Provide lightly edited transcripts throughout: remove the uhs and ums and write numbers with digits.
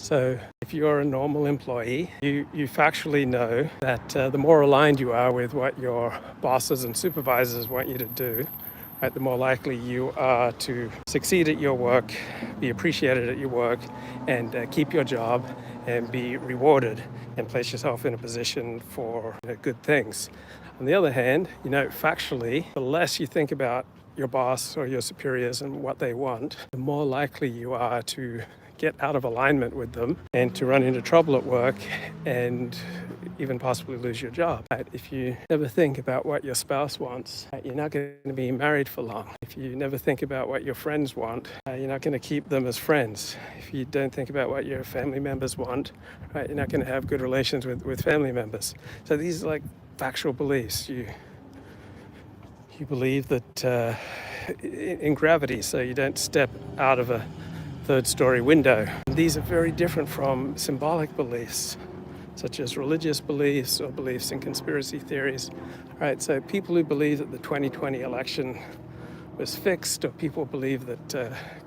So if you're a normal employee, you factually know that the more aligned you are with what your bosses and supervisors want you to do, right, the more likely you are to succeed at your work, be appreciated at your work, and keep your job and be rewarded and place yourself in a position for good things. On the other hand, factually, the less you think about your boss or your superiors and what they want, the more likely you are to get out of alignment with them and to run into trouble at work and even possibly lose your job. If you never think about what your spouse wants, you're not going to be married for long. If you never think about what your friends want, you're not going to keep them as friends. If you don't think about what your family members want, you're not going to have good relations with family members. So these are like factual beliefs. You believe that in gravity, so you don't step out of a third-story window. These are very different from symbolic beliefs, such as religious beliefs or beliefs in conspiracy theories. Right, so people who believe that the 2020 election was fixed, or people believe that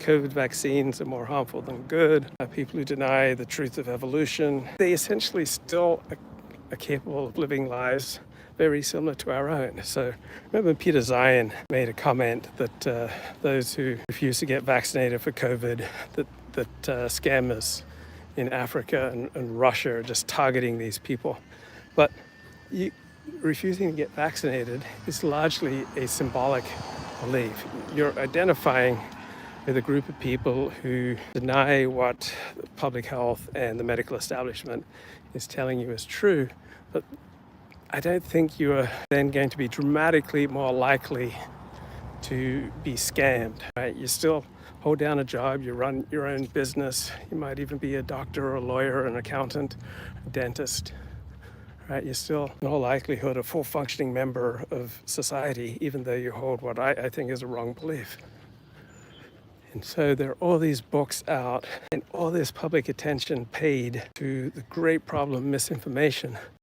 COVID vaccines are more harmful than good, people who deny the truth of evolution, they essentially still are capable of living lives very similar to our own. So remember Peter Zion made a comment that those who refuse to get vaccinated for COVID, that scammers in Africa and Russia are just targeting these people. But refusing to get vaccinated is largely a symbolic belief. You're identifying with a group of people who deny what public health and the medical establishment is telling you is true, but I don't think you are then going to be dramatically more likely to be scammed. Right? You still hold down a job, you run your own business, you might even be a doctor or a lawyer, an accountant, a dentist. Right? You're still in all likelihood a full functioning member of society, even though you hold what I think is a wrong belief. And so there are all these books out and all this public attention paid to the great problem, misinformation.